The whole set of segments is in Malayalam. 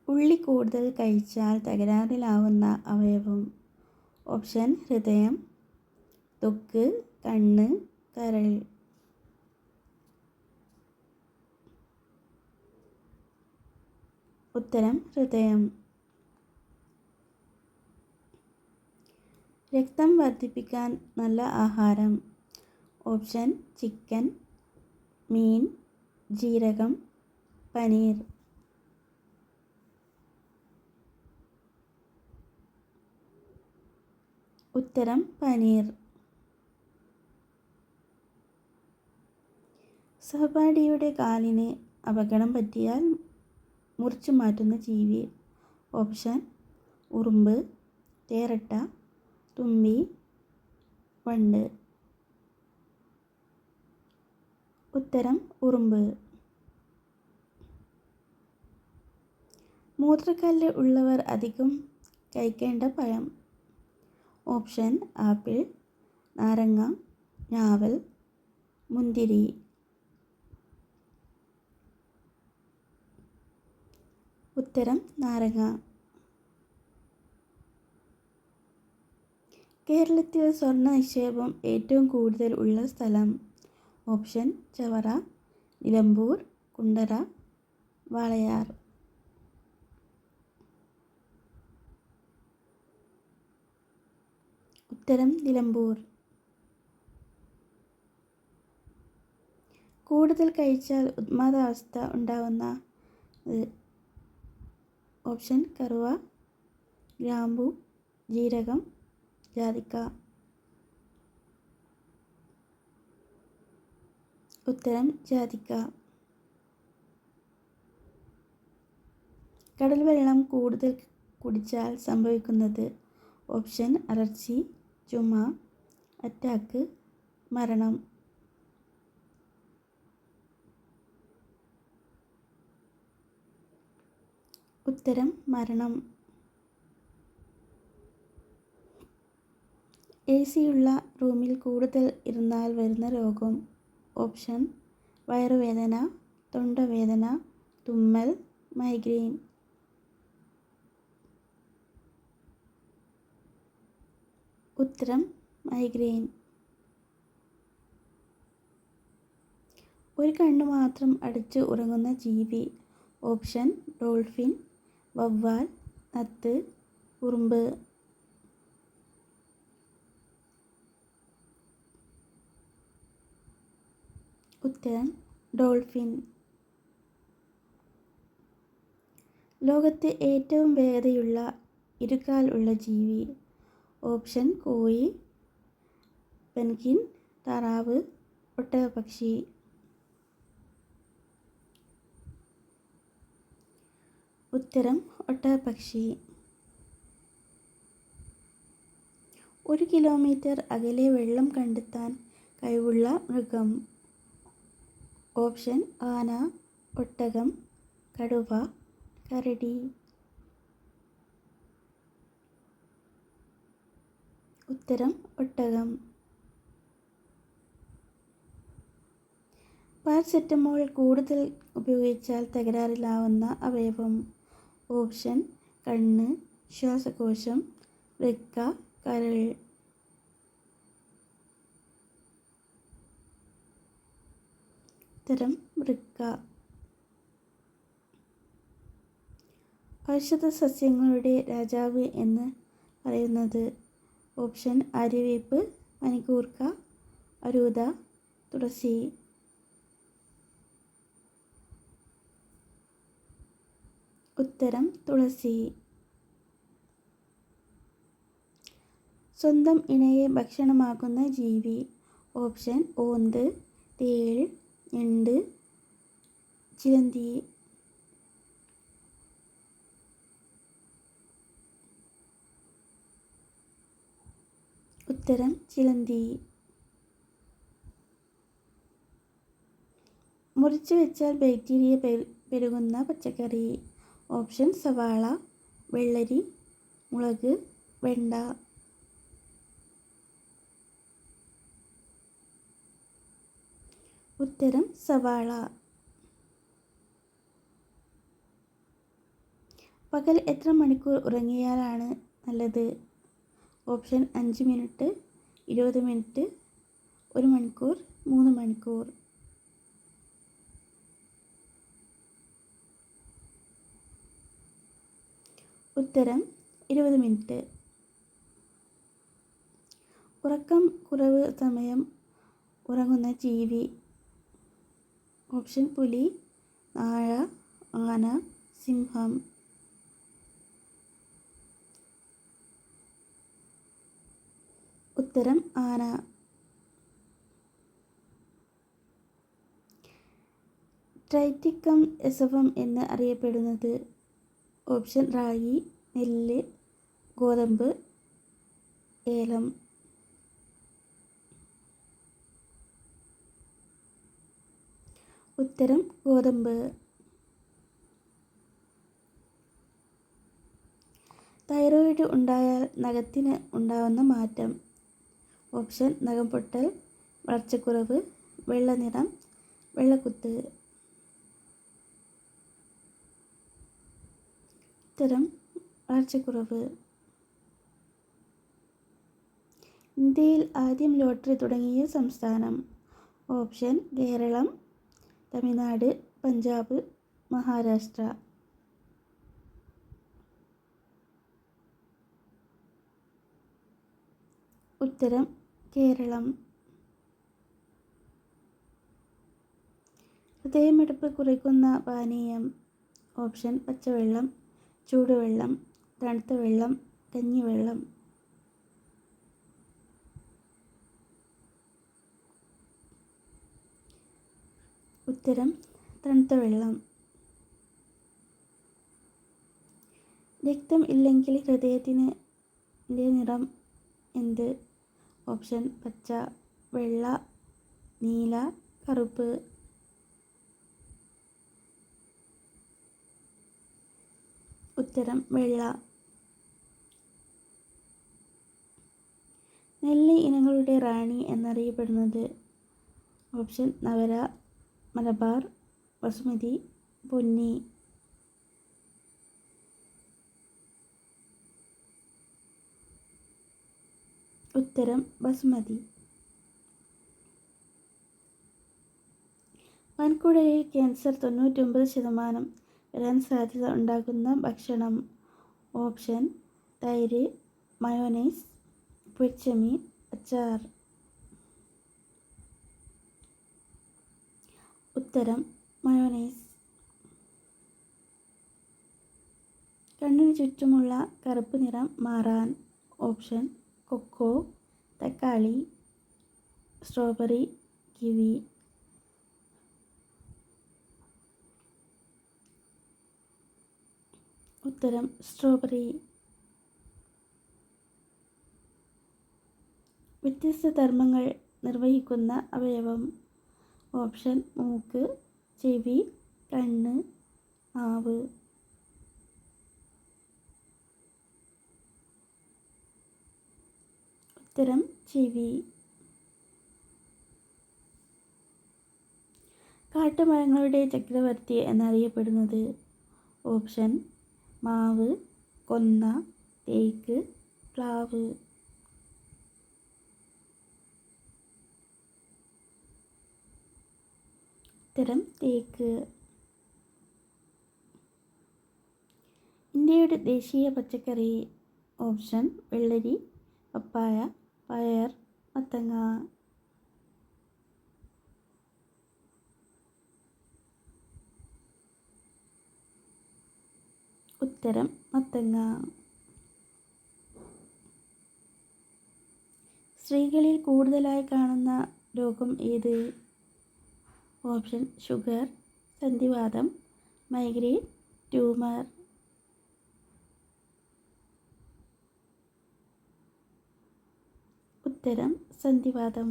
ഉള്ളി കൂടുതൽ കഴിച്ചാൽ തകരാറിലാവുന്ന അവയവം. ഓപ്ഷൻ ഹൃദയം, ത്വക്ക്, കണ്ണ്, കരൾ. ഉത്തരം ഹൃദയം. രക്തം വർദ്ധിപ്പിക്കാൻ നല്ല ആഹാരം. ഓപ്ഷൻ ചിക്കൻ, മീൻ, ജീരകം, പനീർ. ഉത്തരം പനീർ. സഹപാഠിയുടെ കാലിന് അപകടം പറ്റിയാൽ മുറിച്ചു മാറ്റുന്ന ജീവി. ഓപ്ഷൻ ഉറുമ്പ്, തേരട്ട, തുമ്പി, വണ്ട്. ഉത്തരം ഉറുമ്പ്. മൂത്രക്കല്ല് ഉള്ളവർ അധികം കഴിക്കേണ്ട പഴം. ഓപ്ഷൻ ആപ്പിൾ, നാരങ്ങ, ഞാവൽ, മുന്തിരി. ഉത്തരം നാരങ്ങ. കേരളത്തിൽ സ്വർണ്ണ നിക്ഷേപം ഏറ്റവും കൂടുതൽ ഉള്ള സ്ഥലം. ഓപ്ഷൻ ചവറ, നിലമ്പൂർ, കുണ്ടറ, വാളയാർ. ഉത്തരം നിലമ്പൂർ. കൂടുതൽ കഴിച്ചാൽ ഉന്മാദാവസ്ഥ ഉണ്ടാവുന്ന. ഓപ്ഷൻ കറുവ, ഗ്രാമ്പു, ജീരകം, ജാതിക്ക. ഉത്തരം ജാതിക്ക. കടൽ വെള്ളം കൂടുതൽ കുടിച്ചാൽ സംഭവിക്കുന്നത്. ഓപ്ഷൻ അലർജി, ചുമ, അറ്റാക്ക്, മരണം. ഉത്തരം മരണം. AC യുള്ള റൂമിൽ കൂടുതൽ ഇരുന്നാൽ വരുന്ന രോഗം. ഓപ്ഷൻ വയറുവേദന, തൊണ്ടവേദന, തുമ്മൽ, മൈഗ്രെയിൻ. ഉത്തരം മൈഗ്രെയിൻ. ഒരു കണ്ണു മാത്രം അടച്ച് ഉറങ്ങുന്ന ജീവി. ഓപ്ഷൻ ഡോൾഫിൻ, വവ്വാൽ, നത്ത്, ഉറുമ്പ്. ഉത്തരം ഡോൾഫിൻ. ലോകത്തെ ഏറ്റവും വേഗതയുള്ള ഇരുകാൽ ഉള്ള ജീവി. ഓപ്ഷൻ കോഴി, പെൻഗ്വിൻ, താറാവ്, ഒട്ടകപ്പക്ഷി. ഉത്തരം ഒട്ടകപ്പക്ഷി. 1 കിലോമീറ്റർ അകലെ വെള്ളം കണ്ടെത്താൻ കഴിവുള്ള മൃഗം. ഓപ്ഷൻ ആന, ഒട്ടകം, കടുവ, കരടി. ഉത്തരം ഒട്ടകം. പാരസെറ്റമോൾ കൂടുതൽ ഉപയോഗിച്ചാൽ തകരാറിലാവുന്ന അവയവം. ഓപ്ഷൻ കണ്ണ്, ശ്വാസകോശം, വൃക്ക, കരൾ. ഉത്തരം വൃക്ക. ഔഷധ സസ്യങ്ങളുടെ രാജാവ് എന്ന് പറയുന്നത്. ഓപ്ഷൻ ആര്യവേപ്പ്, പനിക്കൂർക്ക, അരൂത, തുളസി. ഉത്തരം തുളസി. സ്വന്തം ഇണയെ ഭക്ഷണമാക്കുന്ന ജീവി. ഓപ്ഷൻ ഓന്ത്, തേൾ, ഞണ്ട്, ചിലന്തി. ഉത്തരം ചിലന്തി. മുറിച്ചു വെച്ചാൽ ബാക്ടീരിയ പെരുകുന്ന പച്ചക്കറി. ഓപ്ഷൻ സവാള, വെള്ളരി, മുളക്, വെണ്ട. ഉത്തരം സവാള. പകൽ എത്ര മണിക്കൂർ ഉറങ്ങിയാലാണ് നല്ലത്? ഓപ്ഷൻ 5 മിനിറ്റ്, 20 മിനിറ്റ്, 1 മണിക്കൂർ, 3 മണിക്കൂർ. ഉത്തരം 20 മിനിറ്റ്. ഉറക്കം കുറവ് സമയം ഉറങ്ങുന്ന ജീവി. ഓപ്ഷൻ പുലി, നായ, ആന, സിംഹം. ഉത്തരം ആന. ട്രൈറ്റിക്കം എസവം എന്ന് അറിയപ്പെടുന്നത്. ഓപ്ഷൻ റാഗി, നെല്ല്, ഗോതമ്പ്, ഏലം. ഉത്തരം ഗോതമ്പ്. തൈറോയിഡ് ഉണ്ടായാൽ നഖത്തിന് ഉണ്ടാവുന്ന മാറ്റം. ഓപ്ഷൻ നഖം പൊട്ടൽ, വളർച്ചക്കുറവ്, വെള്ളനിറം, വെള്ളക്കുത്ത്. ഉത്തരം വളർച്ചക്കുറവ്. ഇന്ത്യയിൽ ആദ്യം ലോട്ടറി തുടങ്ങിയ സംസ്ഥാനം. ഓപ്ഷൻ കേരളം, തമിഴ്നാട്, പഞ്ചാബ്, മഹാരാഷ്ട്ര. ഉത്തരം കേരളം. ഹൃദയമിടിപ്പ് കുറയ്ക്കുന്ന പാനീയം. ഓപ്ഷൻ പച്ചവെള്ളം, ചൂടുവെള്ളം, തണുത്ത വെള്ളം, കഞ്ഞിവെള്ളം. ഉത്തരം തണുത്ത വെള്ളം. രക്തം ഇല്ലെങ്കിൽ ഹൃദയത്തിന് നിറം എന്ത്? ഓപ്ഷൻ പച്ച, വെള്ള, നീല, കറുപ്പ്. ഉത്തരം വെള്ള. നെല്ല് ഇനങ്ങളുടെ റാണി എന്നറിയപ്പെടുന്നത്. ഓപ്ഷൻ നവര, മലബാർ, ബസുമതി, പൊന്നി. ഉത്തരം ബസുമതി. വൻകുടലിൽ ക്യാൻസർ 99% വരാൻ സാധ്യത ഉണ്ടാക്കുന്ന ഭക്ഷണം. ഓപ്ഷൻ തൈര്, മയോനൈസ്, പൊരിച്ചമീൻ, അച്ചാർ. ഉത്തരം മയോനൈസ്. കണ്ണിന് ചുറ്റുമുള്ള കറുപ്പ് നിറം മാറാൻ. ഓപ്ഷൻ കൊക്കോ, തക്കാളി, സ്ട്രോബെറി, കിവി. ഉത്തരം സ്ട്രോബെറി. വ്യത്യസ്ത ധർമ്മങ്ങൾ നിർവഹിക്കുന്ന അവയവം. ഓപ്ഷൻ മൂക്ക്, ചെവി, കണ്ണ്, നാവ്. ഉത്തരം ചെവി. കാട്ടുമരങ്ങളുടെ ചക്രവർത്തി എന്നറിയപ്പെടുന്നത്. ഓപ്ഷൻ മാവ്, കൊന്ന, തേക്ക്, പ്ലാവ്. ഉത്തരം തേക്ക്. ഇന്ത്യയുടെ ദേശീയ പച്ചക്കറി. ഓപ്ഷൻ വെള്ളരി, പപ്പായ, പയർ, മത്തങ്ങ. ഉത്തരം മത്തങ്ങ. സ്ത്രീകളിൽ കൂടുതലായി കാണുന്ന രോഗം ഏത്? ഓപ്ഷൻ ഷുഗർ, സന്ധിവാതം, മൈഗ്രെയിൻ, ട്യൂമർ. ഉത്തരം സന്ധിവാതം.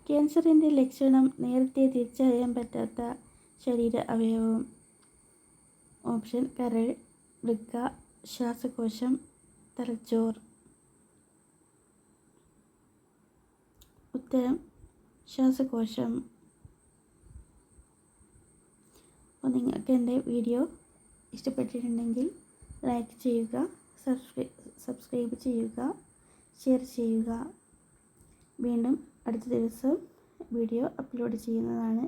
ക്യാൻസറിൻ്റെ ലക്ഷണം നേരത്തെ തിരിച്ചറിയാൻ പറ്റാത്ത ശരീര അവയവം. ഓപ്ഷൻ കരൾ, വൃക്ക, ശ്വാസകോശം, തലച്ചോർ. ഉത്തരം ശ്വാസകോശം. അപ്പോൾ നിങ്ങൾക്ക് എൻ്റെ വീഡിയോ ഇഷ്ടപ്പെട്ടിട്ടുണ്ടെങ്കിൽ ലൈക്ക് ചെയ്യുക, സബ്സ്ക്രൈബ് ചെയ്യുക, ഷെയർ ചെയ്യുക. വീണ്ടും അടുത്ത ദിവസം വീഡിയോ അപ്ലോഡ് ചെയ്യുന്നതാണ്.